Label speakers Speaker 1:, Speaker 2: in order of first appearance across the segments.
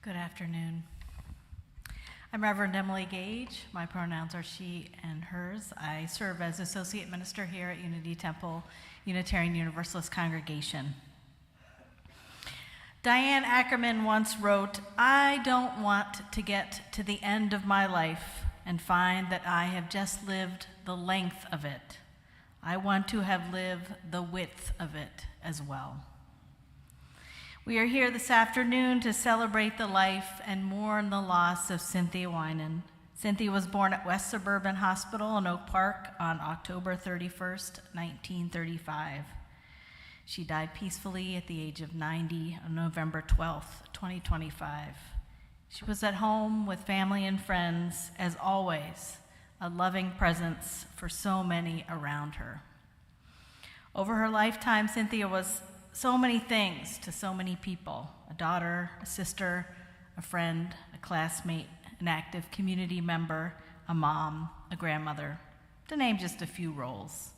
Speaker 1: Good afternoon. I'm Reverend Emily Gage. My pronouns are she and hers. I serve as Associate Minister here at Unity Temple Unitarian Universalist Congregation. Diane Ackerman once wrote, "I don't want to get to the end of my life and find that I have just lived the length of it. I want to have lived the width of it as well." We are here this afternoon to celebrate the life and mourn the loss of Cynthia Weinand. Cynthia was born at West Suburban Hospital in Oak Park on October 31st, 1935. She died peacefully at the age of 90 on November 12th, 2025. She was at home with family and friends, as always, a loving presence for so many around her. Over her lifetime, Cynthia was so many things to so many people: a daughter, a sister, a friend, a classmate, an active community member, a mom, a grandmother, to name just a few roles.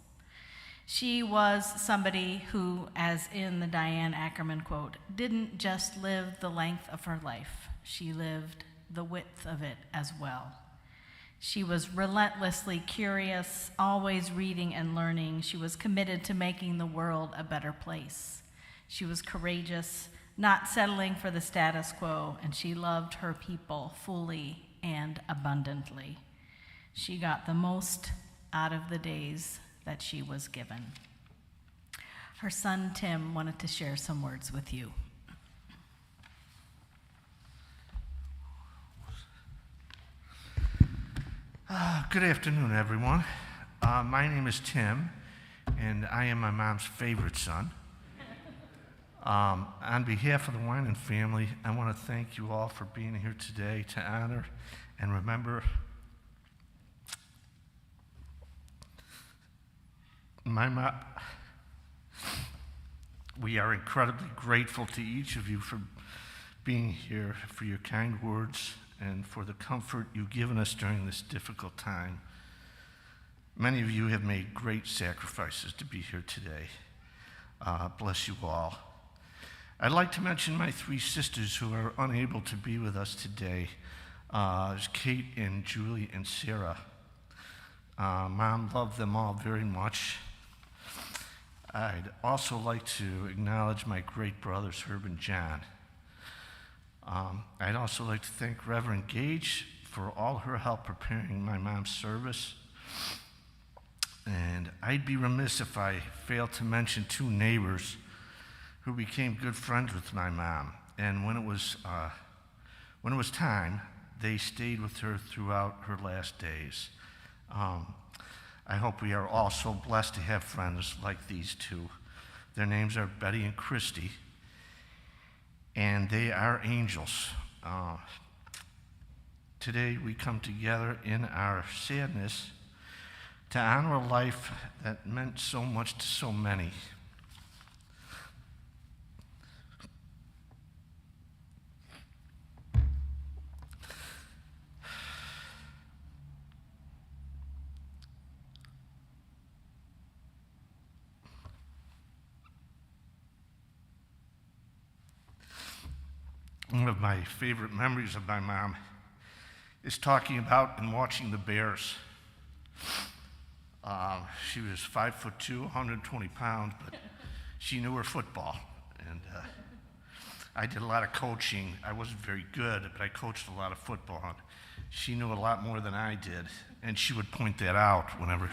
Speaker 1: She was somebody who, as in the Diane Ackerman quote, didn't just live the length of her life, she lived the width of it as well. She was relentlessly curious, always reading and learning. She was committed to making the world a better place. She was courageous, not settling for the status quo, and she loved her people fully and abundantly. She got the most out of the days that she was given. Her son, Tim, wanted to share some words with you.
Speaker 2: Good afternoon, everyone. My name is Tim, and I am my mom's favorite son. On behalf of the Weinand family, I want to thank you all for being here today to honor and remember my mom. We are incredibly grateful to each of you for being here, for your kind words, and for the comfort you've given us during this difficult time. Many of you have made great sacrifices to be here today. Bless you all. I'd like to mention my three sisters who are unable to be with us today. There's Kate and Julie and Sarah. Mom loved them all very much. I'd also like to acknowledge my great brothers, Herb and John. I'd also like to thank Reverend Gage for all her help preparing my mom's service. And I'd be remiss if I failed to mention two neighbors who became good friends with my mom. And when it was time, they stayed with her throughout her last days. I hope we are all so blessed to have friends like these two. Their names are Betty and Christy, and they are angels. Today we come together in our sadness to honor a life that meant so much to so many. One of my favorite memories of my mom is talking about and watching the Bears. She was 5'2", 120 pounds, but she knew her football. And I did a lot of coaching. I wasn't very good, but I coached a lot of football. And she knew a lot more than I did, and she would point that out whenever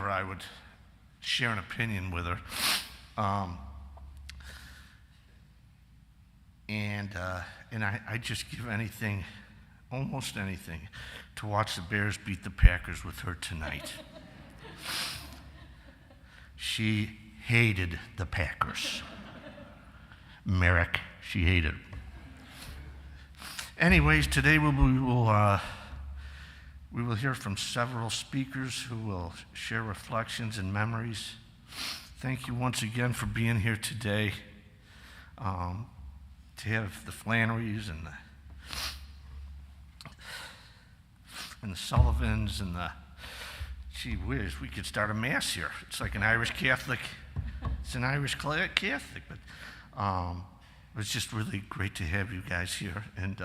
Speaker 2: I would share an opinion with her. And I just give anything, almost anything, to watch the Bears beat the Packers with her tonight. She hated the Packers. Merrick, she hated them. Anyways, today we will hear from several speakers who will share reflections and memories. Thank you once again for being here today. To have the Flannerys and the Sullivans and gee whiz, we could start a mass here. It's like an Irish Catholic. It's an Irish Catholic, but it's just really great to have you guys here, and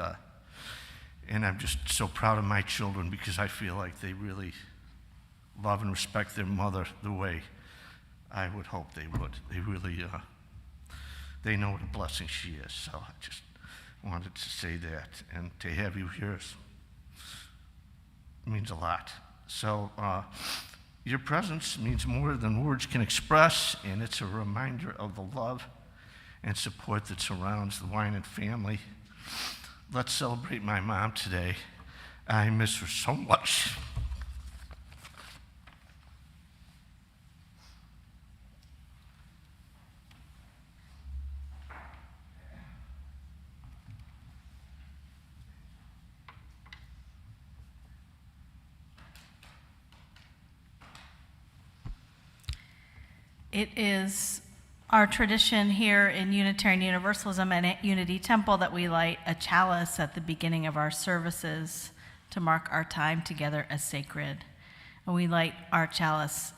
Speaker 2: I'm just so proud of my children because I feel like they really love and respect their mother the way I would hope they would. They really they know what a blessing she is. So I just wanted to say that, and to have you here means a lot. So your presence means more than words can express, and it's a reminder of the love and support that surrounds the Weinand family. Let's celebrate my mom today. I miss her so much.
Speaker 1: It is our tradition here in Unitarian Universalism and at Unity Temple that we light a chalice at the beginning of our services to mark our time together as sacred. And we light our chalice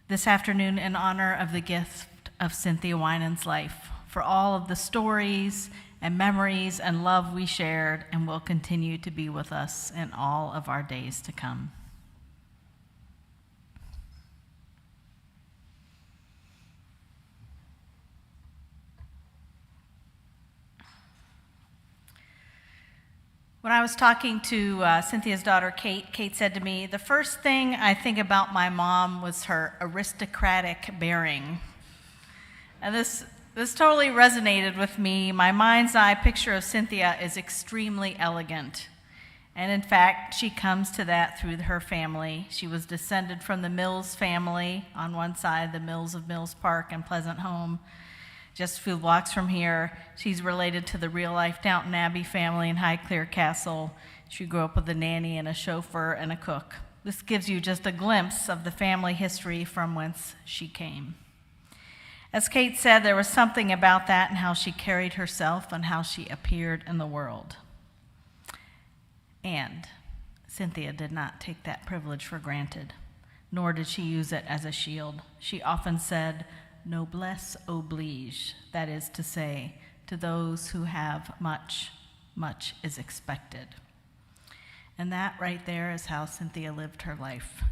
Speaker 1: this afternoon in honor of the gift of Cynthia Weinand's life, for all of the stories and memories and love we shared and will continue to be with us in all of our days to come. When I was talking to Cynthia's daughter, Kate said to me, the first thing I think about my mom was her aristocratic bearing. And this totally resonated with me. My mind's eye picture of Cynthia is extremely elegant. And in fact, she comes to that through her family. She was descended from the Mills family on one side, the Mills of Mills Park and Pleasant Home. Just a few blocks from here, she's related to the real-life Downton Abbey family in Highclere Castle. She grew up with a nanny and a chauffeur and a cook. This gives you just a glimpse of the family history from whence she came. As Kate said, there was something about that and how she carried herself and how she appeared in the world. And Cynthia did not take that privilege for granted, nor did she use it as a shield. She often said, noblesse oblige, that is to say, to those who have much, much is expected. And that right there is how Cynthia lived her life.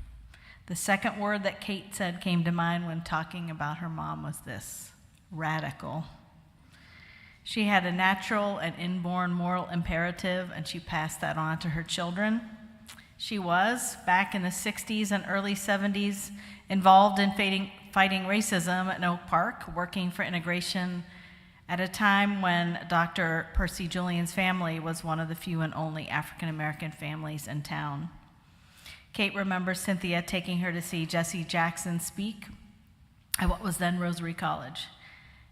Speaker 1: The second word that Kate said came to mind when talking about her mom was this: radical. She had a natural and inborn moral imperative, and she passed that on to her children. She was, back in the 60s and early 70s, involved in fighting racism in Oak Park, working for integration at a time when Dr. Percy Julian's family was one of the few and only African-American families in town. Kate remembers Cynthia taking her to see Jesse Jackson speak at what was then Rosary College.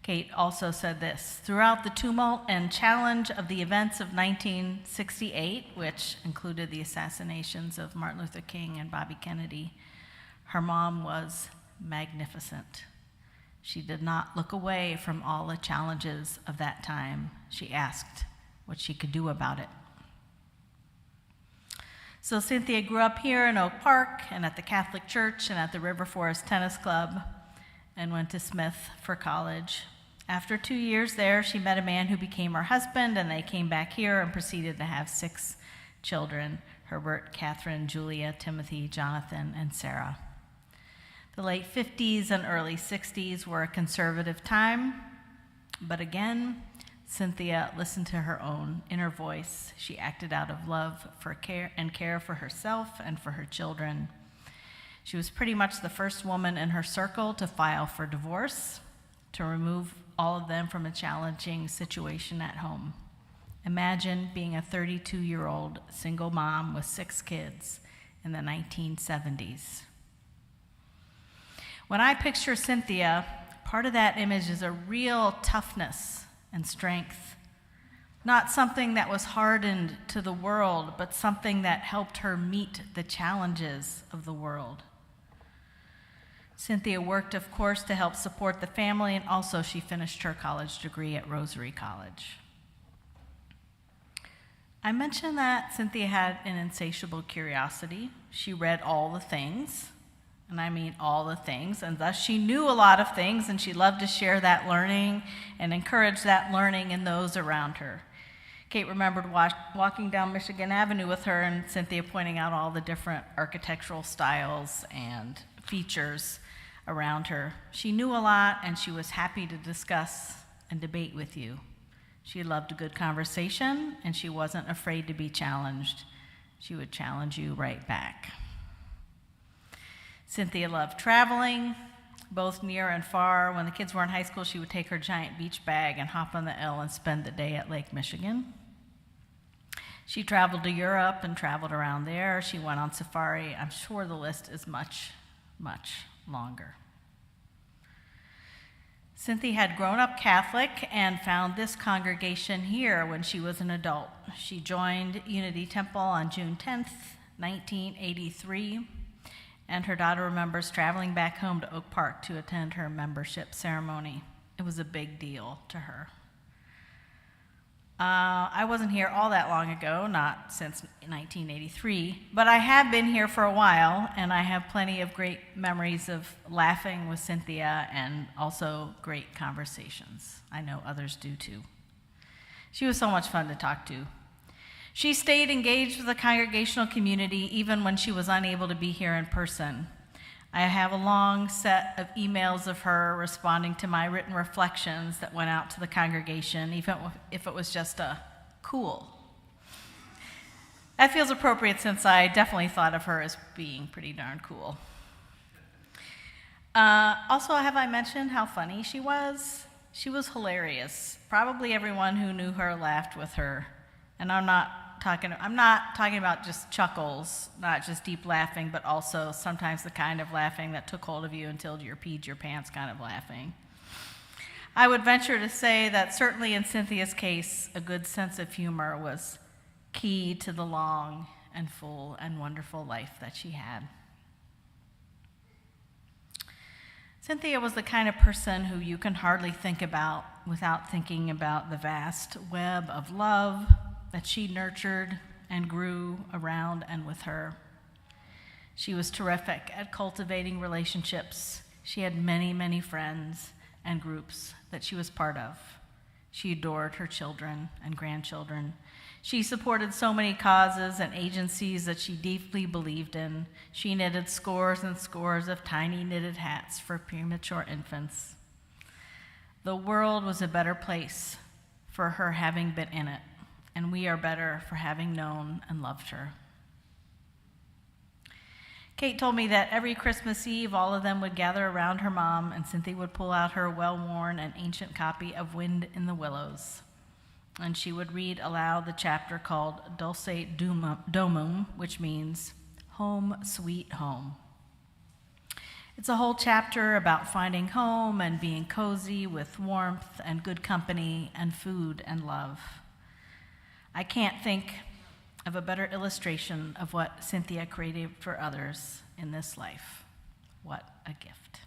Speaker 1: Kate also said this: throughout the tumult and challenge of the events of 1968, which included the assassinations of Martin Luther King and Bobby Kennedy, her mom was magnificent. She did not look away from all the challenges of that time. She asked what she could do about it. So Cynthia grew up here in Oak Park and at the Catholic Church and at the River Forest Tennis Club, and went to Smith for college. After 2 years there, she met a man who became her husband, and they came back here and proceeded to have 6 children: Herbert, Catherine, Julia, Timothy, Jonathan, and Sarah. The late 50s and early 60s were a conservative time, but again, Cynthia listened to her own inner voice. She acted out of love for care for herself and for her children. She was pretty much the first woman in her circle to file for divorce, to remove all of them from a challenging situation at home. Imagine being a 32-year-old single mom with 6 kids in the 1970s. When I picture Cynthia, part of that image is a real toughness and strength. Not something that was hardened to the world, but something that helped her meet the challenges of the world. Cynthia worked, of course, to help support the family, and also she finished her college degree at Rosary College. I mentioned that Cynthia had an insatiable curiosity. She read all the things, and I mean all the things, and thus she knew a lot of things, and she loved to share that learning and encourage that learning in those around her. Kate remembered walking down Michigan Avenue with her and Cynthia pointing out all the different architectural styles and features around her. She knew a lot, and she was happy to discuss and debate with you. She loved a good conversation, and she wasn't afraid to be challenged. She would challenge you right back. Cynthia loved traveling, both near and far. When the kids were in high school, she would take her giant beach bag and hop on the L and spend the day at Lake Michigan. She traveled to Europe and traveled around there. She went on safari. I'm sure the list is much, much longer. Cynthia had grown up Catholic and found this congregation here when she was an adult. She joined Unity Temple on June 10th, 1983, and her daughter remembers traveling back home to Oak Park to attend her membership ceremony. It was a big deal to her. I wasn't here all that long ago, not since 1983, but I have been here for a while, and I have plenty of great memories of laughing with Cynthia and also great conversations. I know others do too. She was so much fun to talk to. She stayed engaged with the congregational community even when she was unable to be here in person. I have a long set of emails of her responding to my written reflections that went out to the congregation, even if it was just a cool. That feels appropriate since I definitely thought of her as being pretty darn cool. Also, have I mentioned how funny she was? She was hilarious. Probably everyone who knew her laughed with her. And I'm not talking about just chuckles, not just deep laughing, but also sometimes the kind of laughing that took hold of you until you peed your pants kind of laughing. I would venture to say that certainly in Cynthia's case, a good sense of humor was key to the long and full and wonderful life that she had. Cynthia was the kind of person who you can hardly think about without thinking about the vast web of love that she nurtured and grew around and with her. She was terrific at cultivating relationships. She had many, many friends and groups that she was part of. She adored her children and grandchildren. She supported so many causes and agencies that she deeply believed in. She knitted scores and scores of tiny knitted hats for premature infants. The world was a better place for her having been in it, and we are better for having known and loved her. Kate told me that every Christmas Eve, all of them would gather around her mom, and Cynthia would pull out her well-worn and ancient copy of Wind in the Willows, and she would read aloud the chapter called Dulce Domum, which means Home, Sweet Home. It's a whole chapter about finding home and being cozy with warmth and good company and food and love. I can't think of a better illustration of what Cynthia created for others in this life. What a gift.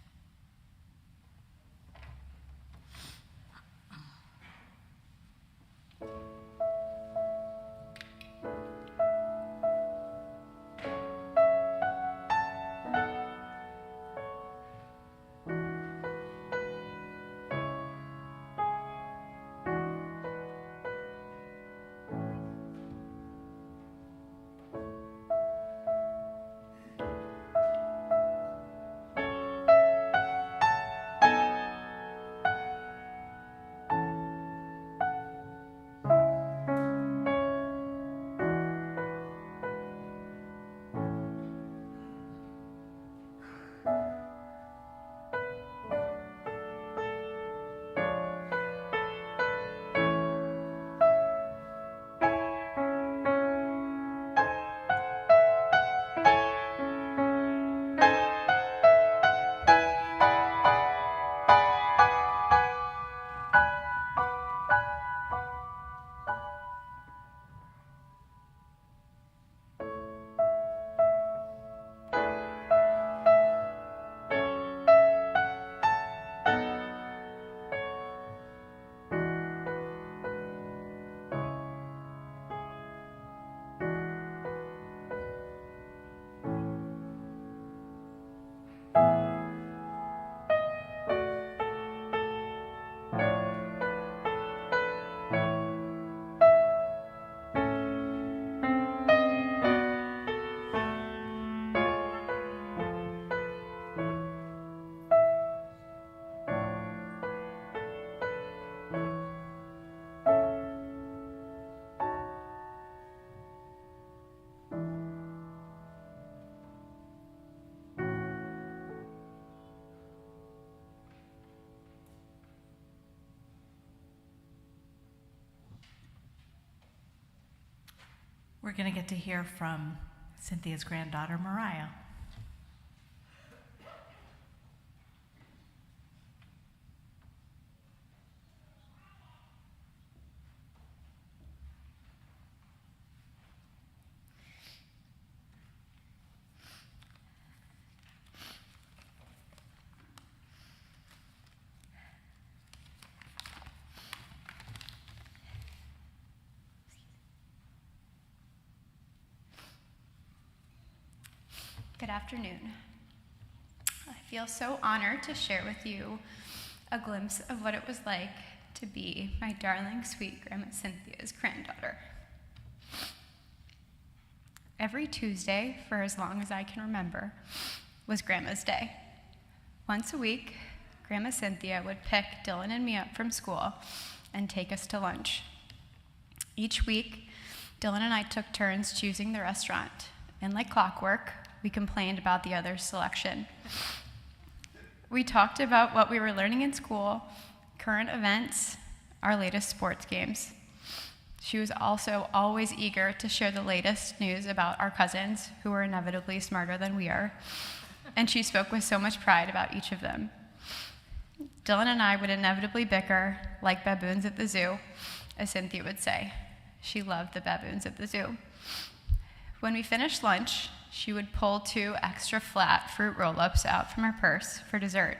Speaker 1: We're going to get to hear from Cynthia's granddaughter, Mariah.
Speaker 3: Good afternoon. I feel so honored to share with you a glimpse of what it was like to be my darling, sweet Grandma Cynthia's granddaughter. Every Tuesday, for as long as I can remember, was Grandma's Day. Once a week, Grandma Cynthia would pick Dylan and me up from school and take us to lunch. Each week, Dylan and I took turns choosing the restaurant, and like clockwork, we complained about the other's selection. We talked about what we were learning in school, current events, our latest sports games. She was also always eager to share the latest news about our cousins, who were inevitably smarter than we are, and she spoke with so much pride about each of them. Dylan and I would inevitably bicker, like baboons at the zoo, as Cynthia would say. She loved the baboons at the zoo. When we finished lunch, she would pull 2 extra flat fruit roll-ups out from her purse for dessert.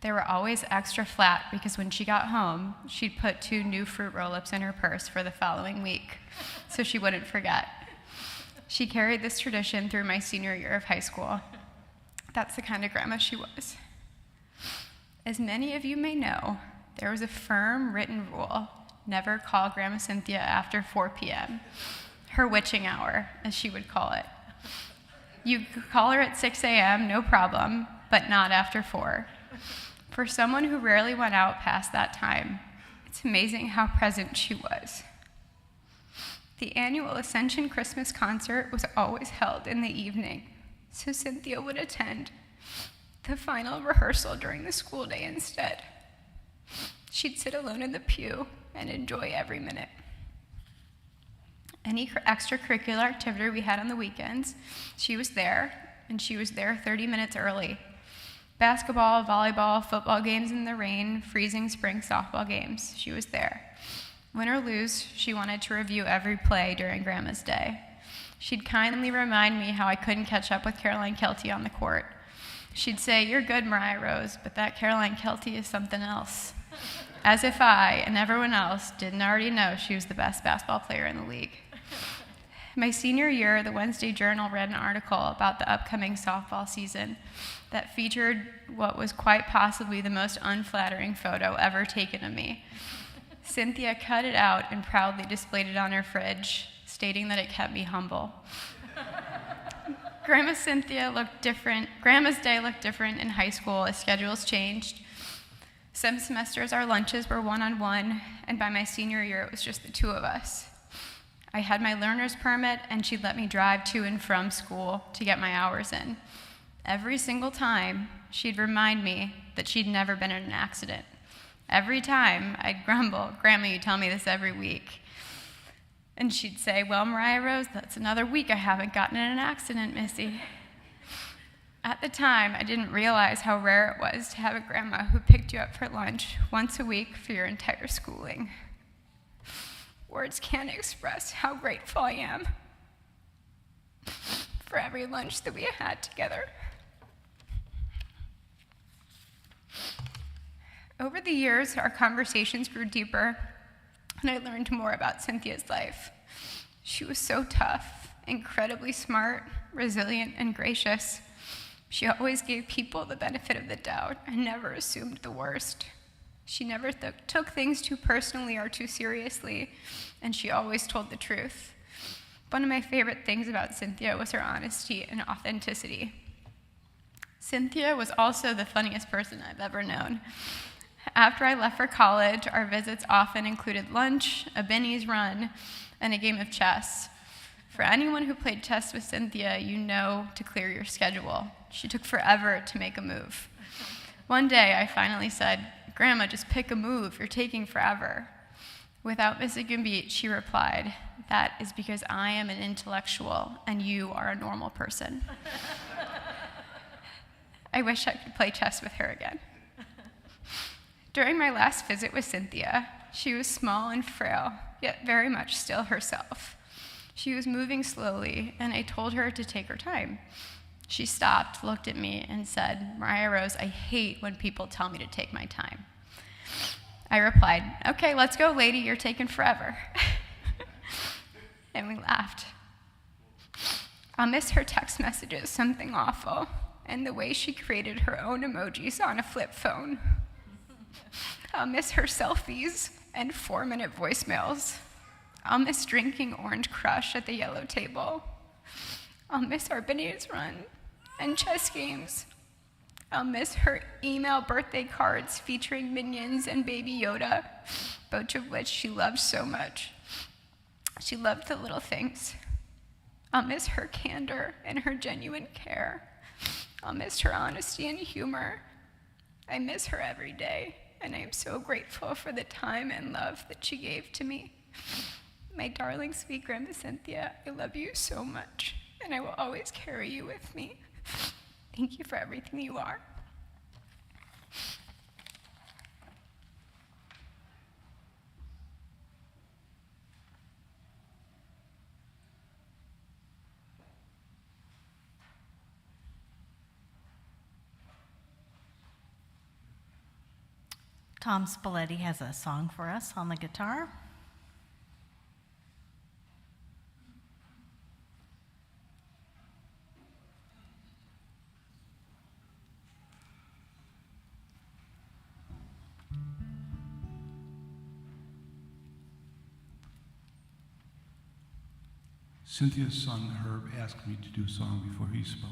Speaker 3: They were always extra flat because when she got home, she'd put 2 new fruit roll-ups in her purse for the following week, so she wouldn't forget. She carried this tradition through my senior year of high school. That's the kind of grandma she was. As many of you may know, there was a firm written rule: never call Grandma Cynthia after 4 p.m., her witching hour, as she would call it. You could call her at 6 a.m., no problem, but not after 4. For someone who rarely went out past that time, it's amazing how present she was. The annual Ascension Christmas concert was always held in the evening, so Cynthia would attend the final rehearsal during the school day instead. She'd sit alone in the pew and enjoy every minute. Any extracurricular activity we had on the weekends, she was there, and she was there 30 minutes early. Basketball, volleyball, football games in the rain, freezing spring softball games, she was there. Win or lose, she wanted to review every play during Grandma's Day. She'd kindly remind me how I couldn't catch up with Caroline Kelty on the court. She'd say, "You're good, Mariah Rose, but that Caroline Kelty is something else." As if I and everyone else didn't already know she was the best basketball player in the league. My senior year, the Wednesday Journal read an article about the upcoming softball season that featured what was quite possibly the most unflattering photo ever taken of me. Cynthia cut it out and proudly displayed it on her fridge, stating that it kept me humble. Grandma's Day looked different in high school as schedules changed. Some semesters our lunches were one-on-one, and by my senior year it was just the 2 of us. I had my learner's permit, and she'd let me drive to and from school to get my hours in. Every single time, she'd remind me that she'd never been in an accident. Every time, I'd grumble, "Grandma, you tell me this every week." And she'd say, "Well, Mariah Rose, that's another week I haven't gotten in an accident, Missy." At the time, I didn't realize how rare it was to have a grandma who picked you up for lunch once a week for your entire schooling. Words can't express how grateful I am for every lunch that we had together. Over the years, our conversations grew deeper, and I learned more about Cynthia's life. She was so tough, incredibly smart, resilient, and gracious. She always gave people the benefit of the doubt and never assumed the worst. She never took things too personally or too seriously, and she always told the truth. One of my favorite things about Cynthia was her honesty and authenticity. Cynthia was also the funniest person I've ever known. After I left for college, our visits often included lunch, a Benny's run, and a game of chess. For anyone who played chess with Cynthia, you know to clear your schedule. She took forever to make a move. One day, I finally said, "Grandma, just pick a move. You're taking forever." Without missing a beat, she replied, "That is because I am an intellectual and you are a normal person." I wish I could play chess with her again. During my last visit with Cynthia, she was small and frail, yet very much still herself. She was moving slowly, and I told her to take her time. She stopped, looked at me, and said, "Mariah Rose, I hate when people tell me to take my time." I replied, "Okay, let's go, lady, you're taking forever." And we laughed. I'll miss her text messages, something awful, and the way she created her own emojis on a flip phone. I'll miss her selfies and 4-minute voicemails. I'll miss drinking Orange Crush at the yellow table. I'll miss our beignets run and chess games. I'll miss her email birthday cards featuring Minions and Baby Yoda, both of which she loved so much. She loved the little things. I'll miss her candor and her genuine care. I'll miss her honesty and humor. I miss her every day, and I am so grateful for the time and love that she gave to me. My darling, sweet Grandma Cynthia, I love you so much, and I will always carry you with me. Thank you for everything you are.
Speaker 1: Tom Spalletti has a song for us on the guitar.
Speaker 4: Cynthia's son, Herb, asked me to do a song before he spoke.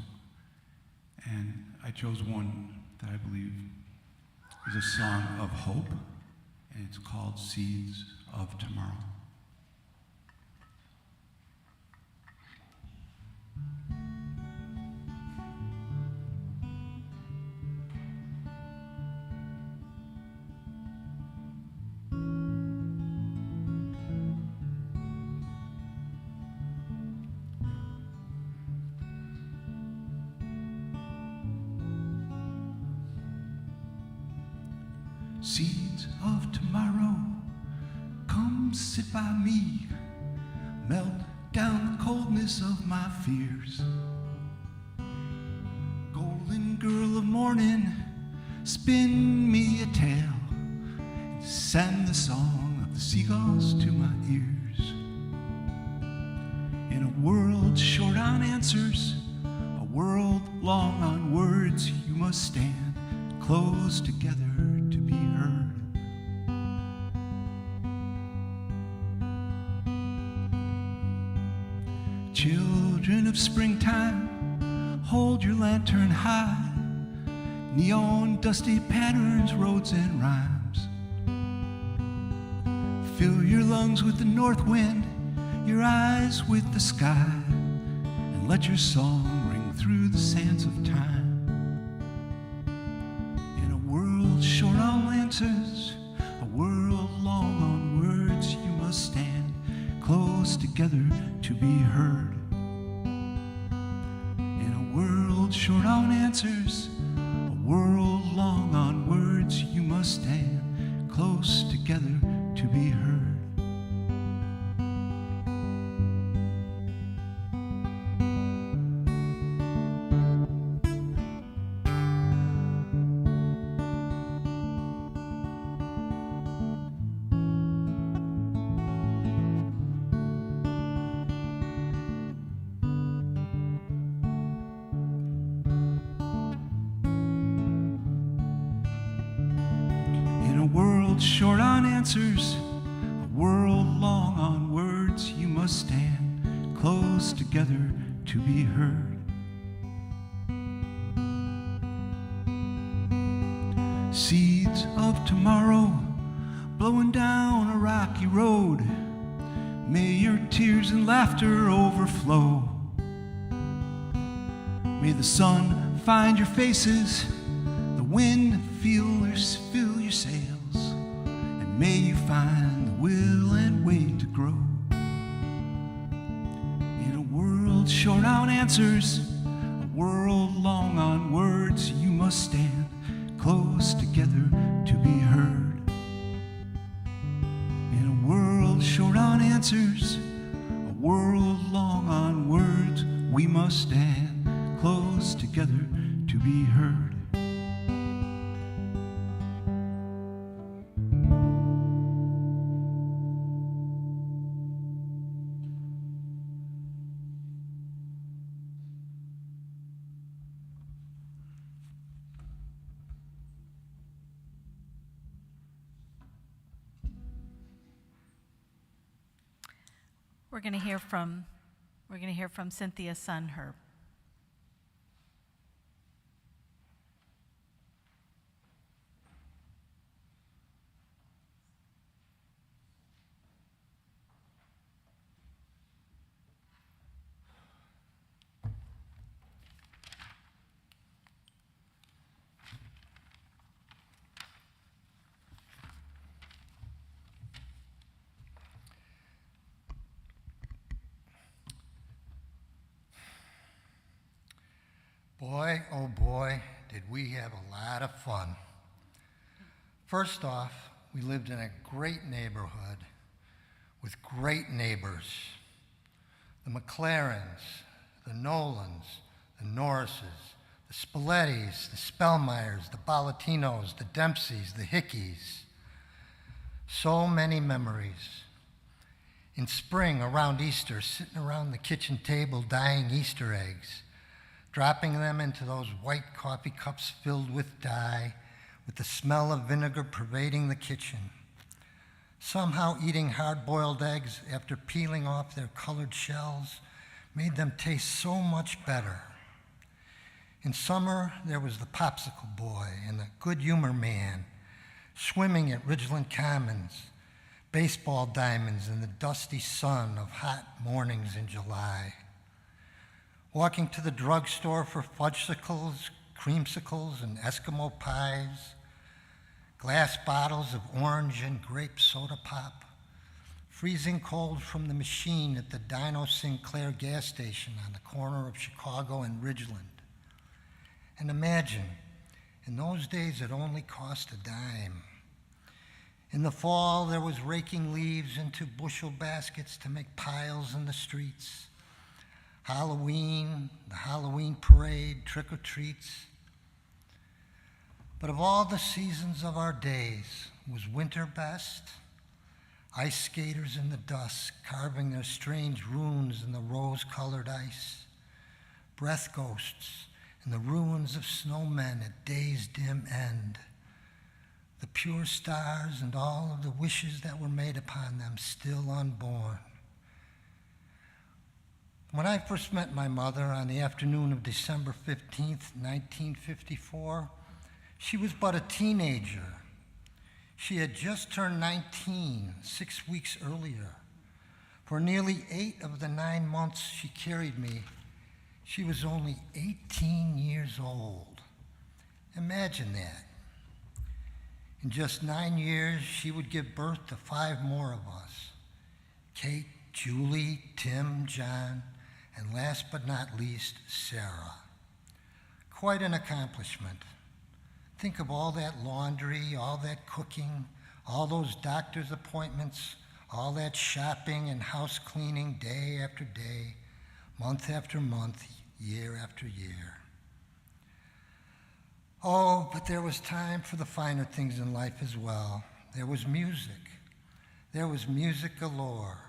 Speaker 4: And I chose one that I believe is a song of hope, and it's called Seeds of Tomorrow. Seeds of tomorrow, come sit by me, melt down the coldness of my fears. Golden girl of morning, spin me a tale, and send the song of the seagulls to my ears. In a world short on answers, a world long on words, you must stand close together to be heard. Children of springtime, hold your lantern high. Neon dusty patterns, roads and rhymes. Fill your lungs with the north wind, your eyes with the sky, and let your song ring through the sands of time. Short on answers, a world long on words, you must stand close together to be heard. In a world short on answers, a world long on words, you must stand close together to be heard. Short on answers, a world long on words, you must stand close together to be heard. Seeds of tomorrow, blowing down a rocky road, may your tears and laughter overflow. May the sun find your faces, the wind fill your sails, and may you find the will and way to grow. In a world short on answers, a world long on words, you must stand close together to be heard. In a world short on answers, a world long on words, we must stand close together to be heard.
Speaker 1: We're going to hear from Cynthia's son, Herb.
Speaker 5: Boy, oh boy, did we have a lot of fun. First off, we lived in a great neighborhood with great neighbors. The McLarens, the Nolans, the Norrises, the Spallettis, the Spellmeyers, the Ballatinos, the Dempseys, the Hickeys. So many memories. In spring, around Easter, sitting around the kitchen table dyeing Easter eggs, dropping them into those white coffee cups filled with dye, with the smell of vinegar pervading the kitchen. Somehow eating hard-boiled eggs after peeling off their colored shells made them taste so much better. In summer, there was the popsicle boy and the good humor man, swimming at Ridgeland Commons, baseball diamonds in the dusty sun of hot mornings in July. Walking to the drugstore for fudgesicles, creamsicles, and Eskimo pies, glass bottles of orange and grape soda pop, freezing cold from the machine at the Dino Sinclair gas station on the corner of Chicago and Ridgeland. And imagine, in those days it only cost a dime. In the fall, there was raking leaves into bushel baskets to make piles in the streets. Halloween, the Halloween parade, trick-or-treats. But of all the seasons of our days, was winter best? Ice skaters in the dusk, carving their strange runes in the rose-colored ice. Breath ghosts in the ruins of snowmen at day's dim end. The pure stars and all of the wishes that were made upon them still unborn. When I first met my mother on the afternoon of December 15th, 1954, she was but a teenager. She had just turned 19 6 weeks earlier. For nearly 8 of the 9 months she carried me, she was only 18 years old. Imagine that. In just 9 years, she would give birth to 5 more of us. Kate, Julie, Tim, John, and last but not least, Sarah. Quite an accomplishment. Think of all that laundry, all that cooking, all those doctor's appointments, all that shopping and house cleaning day after day, month after month, year after year. Oh, but there was time for the finer things in life as well. There was music. There was music galore.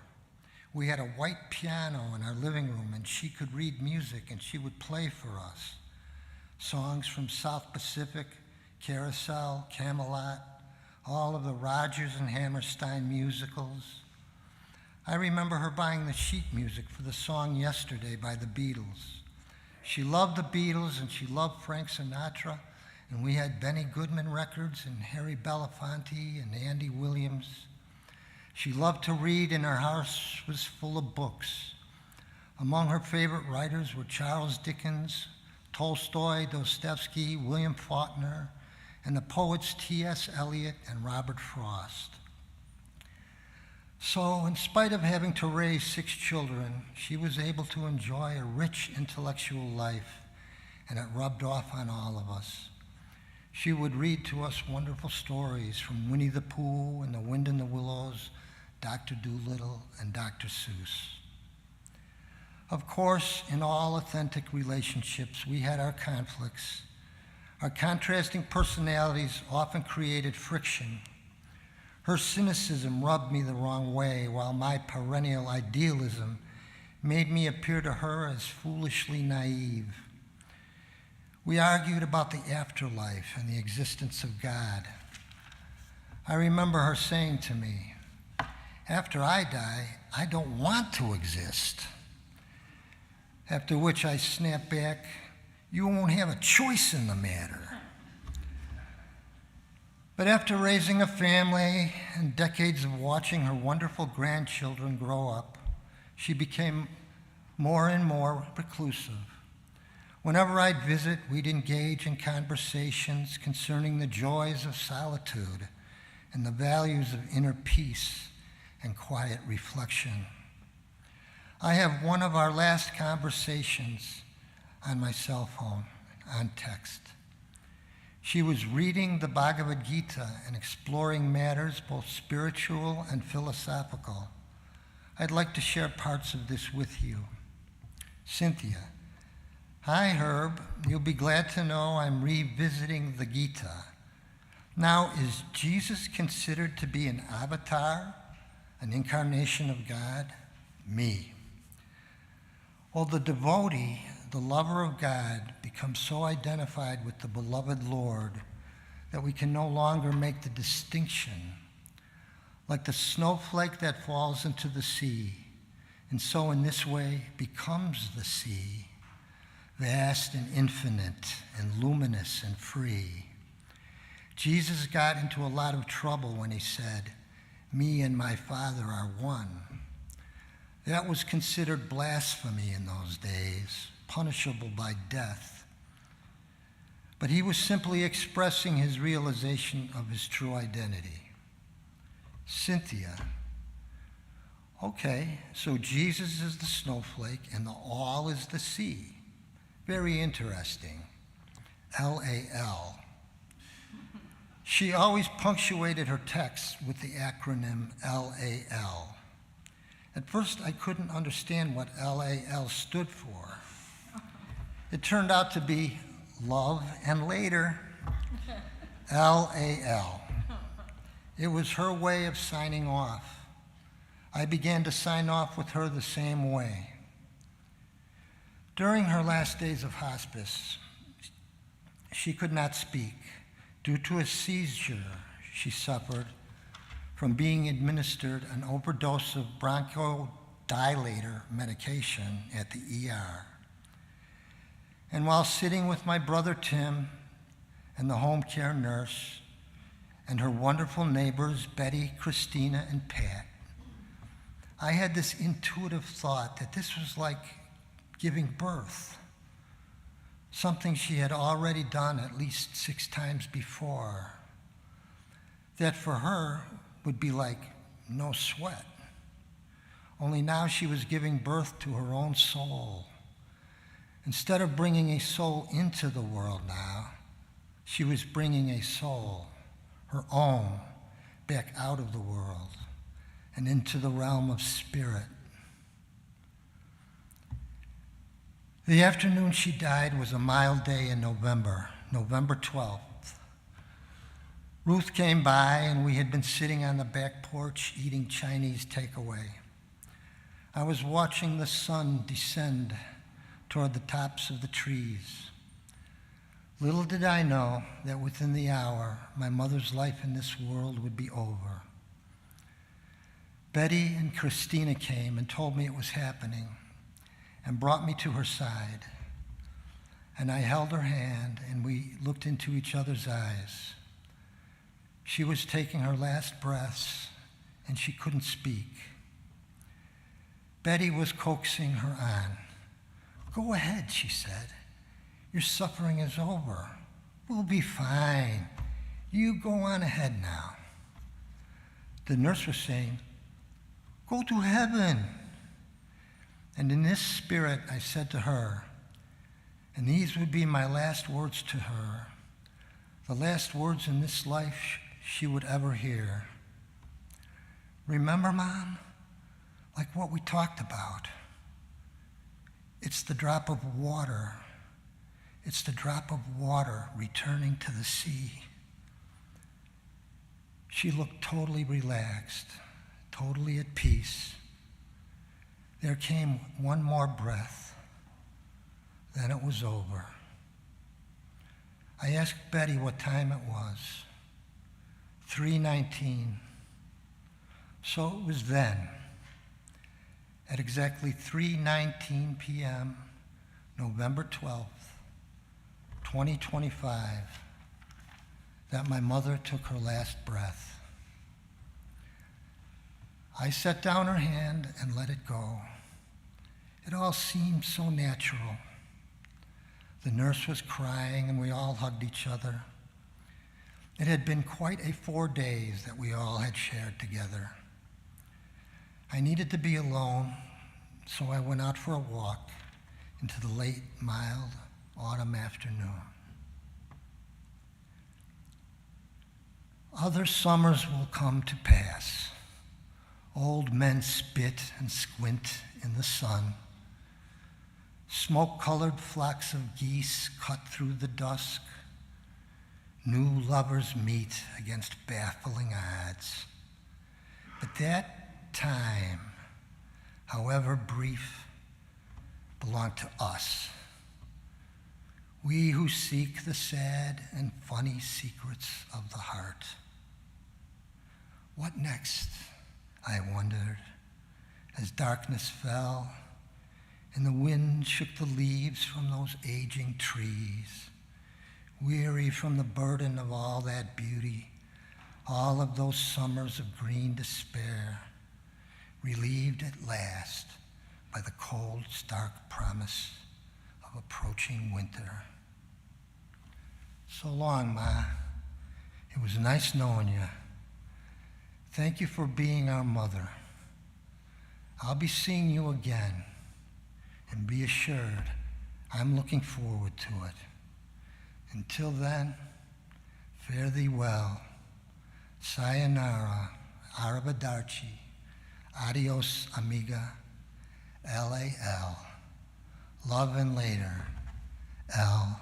Speaker 5: We had a white piano in our living room, and she could read music, and she would play for us. Songs from South Pacific, Carousel, Camelot, all of the Rodgers and Hammerstein musicals. I remember her buying the sheet music for the song Yesterday by the Beatles. She loved the Beatles, and she loved Frank Sinatra, and we had Benny Goodman records and Harry Belafonte and Andy Williams. She loved to read, and her house was full of books. Among her favorite writers were Charles Dickens, Tolstoy, Dostoevsky, William Faulkner, and the poets T.S. Eliot and Robert Frost. So, in spite of having to raise 6 children, she was able to enjoy a rich intellectual life, and it rubbed off on all of us. She would read to us wonderful stories from Winnie the Pooh and The Wind in the Willows, Dr. Dolittle, and Dr. Seuss. Of course, in all authentic relationships, we had our conflicts. Our contrasting personalities often created friction. Her cynicism rubbed me the wrong way, while my perennial idealism made me appear to her as foolishly naive. We argued about the afterlife and the existence of God. I remember her saying to me, "After I die, I don't want to exist." After which I snapped back, "You won't have a choice in the matter." But after raising a family and decades of watching her wonderful grandchildren grow up, she became more and more reclusive. Whenever I'd visit, we'd engage in conversations concerning the joys of solitude and the values of inner peace and quiet reflection. I have one of our last conversations on my cell phone, on text. She was reading the Bhagavad Gita and exploring matters both spiritual and philosophical. I'd like to share parts of this with you. Cynthia: "Hi, Herb. You'll be glad to know I'm revisiting the Gita. Now, is Jesus considered to be an avatar, an incarnation of God?" Me: "Well, the devotee, the lover of God, becomes so identified with the beloved Lord that we can no longer make the distinction. Like the snowflake that falls into the sea, and so in this way becomes the sea, vast and infinite and luminous and free. Jesus got into a lot of trouble when he said, 'Me and my Father are one.' That was considered blasphemy in those days, punishable by death. But he was simply expressing his realization of his true identity." Cynthia: "Okay, so Jesus is the snowflake and the all is the sea. Very interesting. LAL. She always punctuated her texts with the acronym LAL. At first, I couldn't understand what LAL stood for. It turned out to be love, and later, LAL. It was her way of signing off. I began to sign off with her the same way. During her last days of hospice, she could not speak due to a seizure she suffered from being administered an overdose of bronchodilator medication at the ER. And while sitting with my brother Tim and the home care nurse and her wonderful neighbors Betty, Christina, and Pat, I had this intuitive thought that this was like giving birth, something she had already done at least 6 times before. That for her would be like no sweat. Only now she was giving birth to her own soul. Instead of bringing a soul into the world now, she was bringing a soul, her own, back out of the world and into the realm of spirit. The afternoon she died was a mild day in November 12th. Ruth came by and we had been sitting on the back porch eating Chinese takeaway. I was watching the sun descend toward the tops of the trees. Little did I know that within the hour, my mother's life in this world would be over. Betty and Christina came and told me it was happening and brought me to her side. And I held her hand and we looked into each other's eyes. She was taking her last breaths and she couldn't speak. Betty was coaxing her on. "Go ahead," she said. "Your suffering is over. We'll be fine. You go on ahead now." The nurse was saying, Go to heaven. And in this spirit, I said to her, and these would be my last words to her, the last words in this life she would ever hear. Remember, Mom, like what we talked about. It's the drop of water. It's the drop of water returning to the sea. She looked totally relaxed, totally at peace. There came one more breath, then it was over. I asked Betty what time it was. 3:19. So it was then, at exactly 3:19 p.m., November 12th, 2025, that my mother took her last breath. I set down her hand and let it go. It all seemed so natural. The nurse was crying and we all hugged each other. It had been quite a 4 days that we all had shared together. I needed to be alone, so I went out for a walk into the late, mild autumn afternoon. Other summers will come to pass. Old men spit and squint in the sun. Smoke-colored flocks of geese cut through the dusk. New lovers meet against baffling odds. But that time, however brief, belonged to us. We who seek the sad and funny secrets of the heart. What next? I wondered, as darkness fell and the wind shook the leaves from those aging trees, weary from the burden of all that beauty, all of those summers of green despair, relieved at last by the cold, stark promise of approaching winter. So long, Ma. It was nice knowing you. Thank you for being our mother. I'll be seeing you again, and be assured I'm looking forward to it. Until then, fare thee well. Sayonara, arrivederci, adios, amiga, L.A.L. Love and later, L.A.L.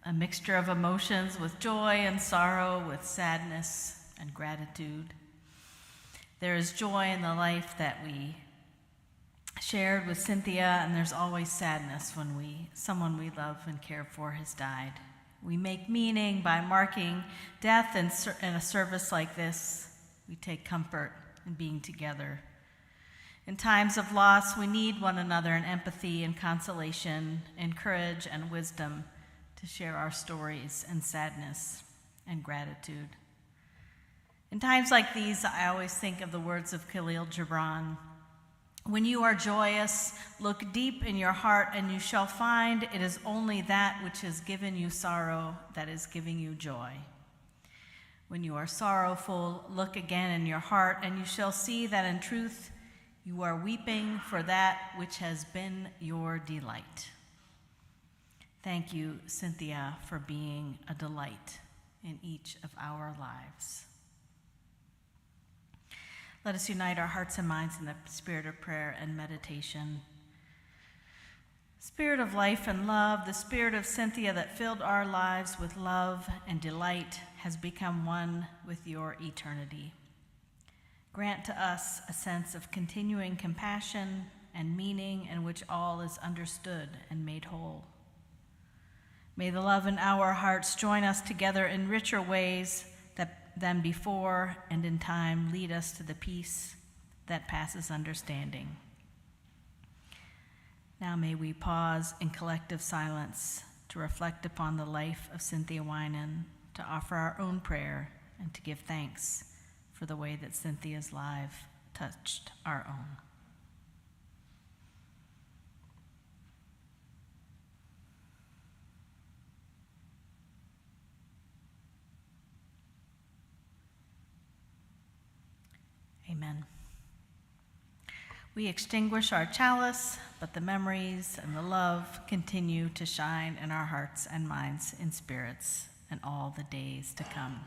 Speaker 1: a mixture of emotions with joy and sorrow, with sadness and gratitude. There is joy in the life that we shared with Cynthia, and there's always sadness when someone we love and care for has died. We make meaning by marking death in a service like this. We take comfort in being together. In times of loss, we need one another in empathy and consolation, in courage and wisdom to share our stories and sadness and gratitude. In times like these, I always think of the words of Khalil Gibran. When you are joyous, look deep in your heart, and you shall find it is only that which has given you sorrow that is giving you joy. When you are sorrowful, look again in your heart, and you shall see that in truth you are weeping for that which has been your delight. Thank you, Cynthia, for being a delight in each of our lives. Let us unite our hearts and minds in the spirit of prayer and meditation. Spirit of life and love, the spirit of Cynthia that filled our lives with love and delight has become one with your eternity. Grant to us a sense of continuing compassion and meaning in which all is understood and made whole. May the love in our hearts join us together in richer ways than before, and in time lead us to the peace that passes understanding. Now may we pause in collective silence to reflect upon the life of Cynthia Weinand, to offer our own prayer, and to give thanks for the way that Cynthia's life touched our own. Amen. We extinguish our chalice, but the memories and the love continue to shine in our hearts and minds and spirits in all the days to come.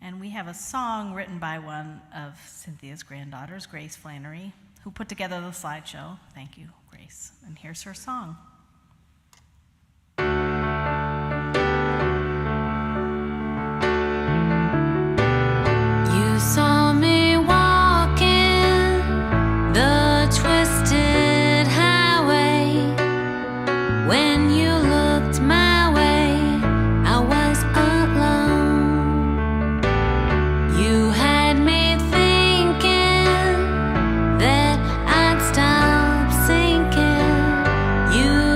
Speaker 1: And we have a song written by one of Cynthia's granddaughters, Grace Flannery, who put together the slideshow. Thank you, Grace. And here's her song.
Speaker 6: You saw me walking the twisted highway. When you looked my way, I was alone. You had me thinking that I'd stop sinking. You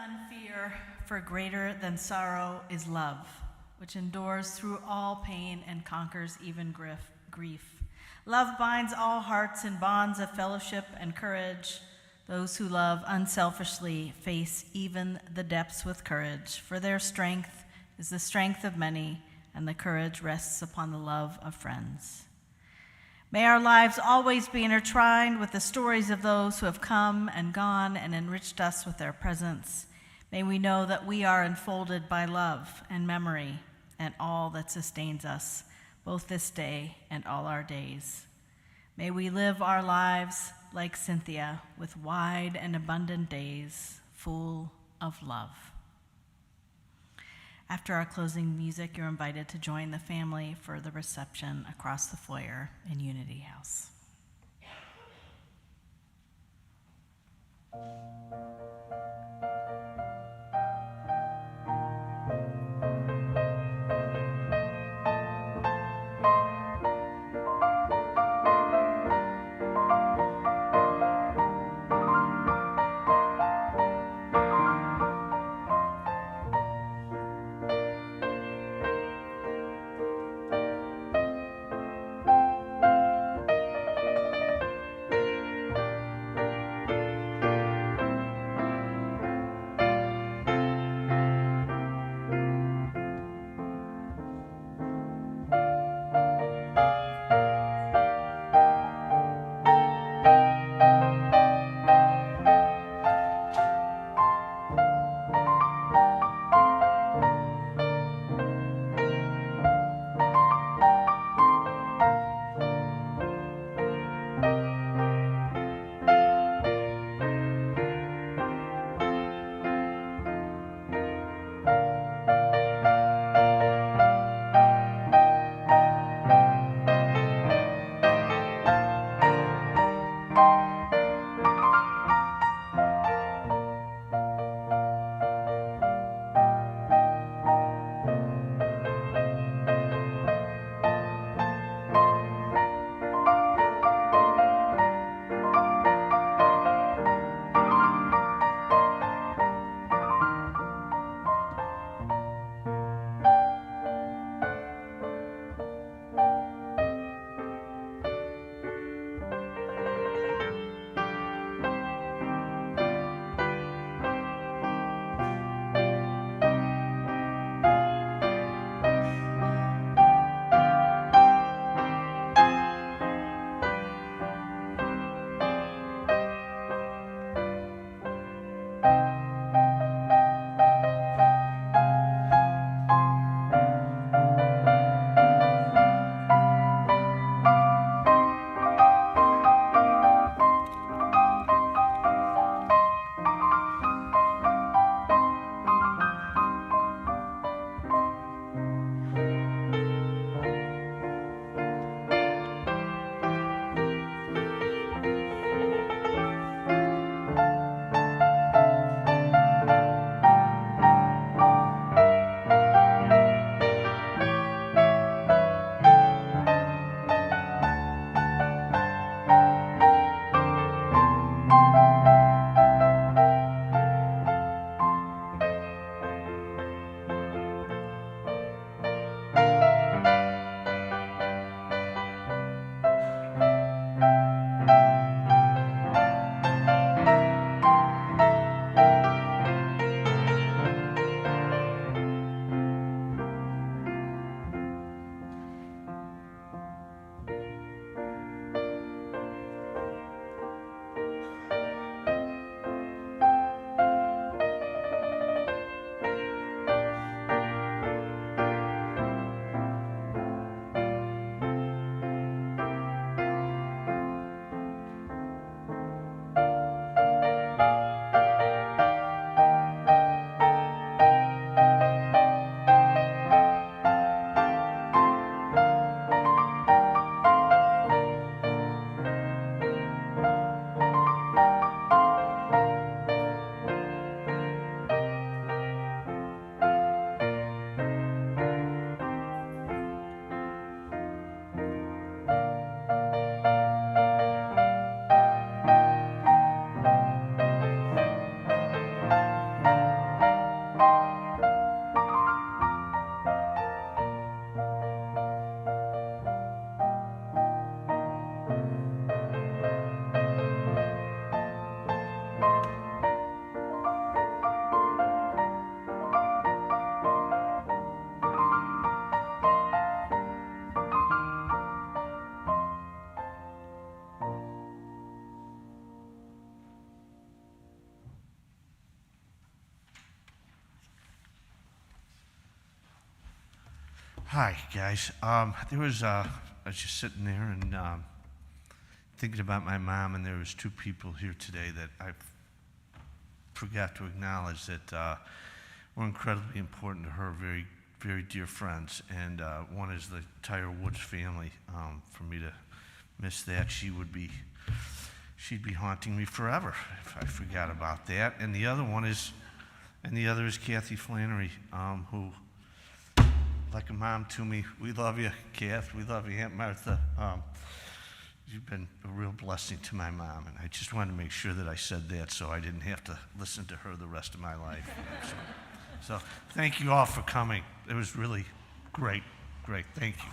Speaker 1: than fear, for greater than sorrow is love, which endures through all pain and conquers even grief. Love binds all hearts in bonds of fellowship and courage. Those who love unselfishly face even the depths with courage, for their strength is the strength of many, and the courage rests upon the love of friends. May our lives always be intertwined with the stories of those who have come and gone and enriched us with their presence. May we know that we are enfolded by love and memory and all that sustains us, both this day and all our days. May we live our lives like Cynthia, with wide and abundant days, full of love. After our closing music, you're invited to join the family for the reception across the foyer in Unity House.
Speaker 2: Hi, guys. I was just sitting there and thinking about my mom, and there was two people here today that I forgot to acknowledge that were incredibly important to her, very, very dear friends. And one is the entire Woods family. For me to miss that, she'd be haunting me forever if I forgot about that. And the other is Kathy Flannery, who, like a mom to me. We love you, Kath. We love you, Aunt Martha. You've been a real blessing to my mom, and I just wanted to make sure that I said that so I didn't have to listen to her the rest of my life. So thank you all for coming. It was really great. Thank you.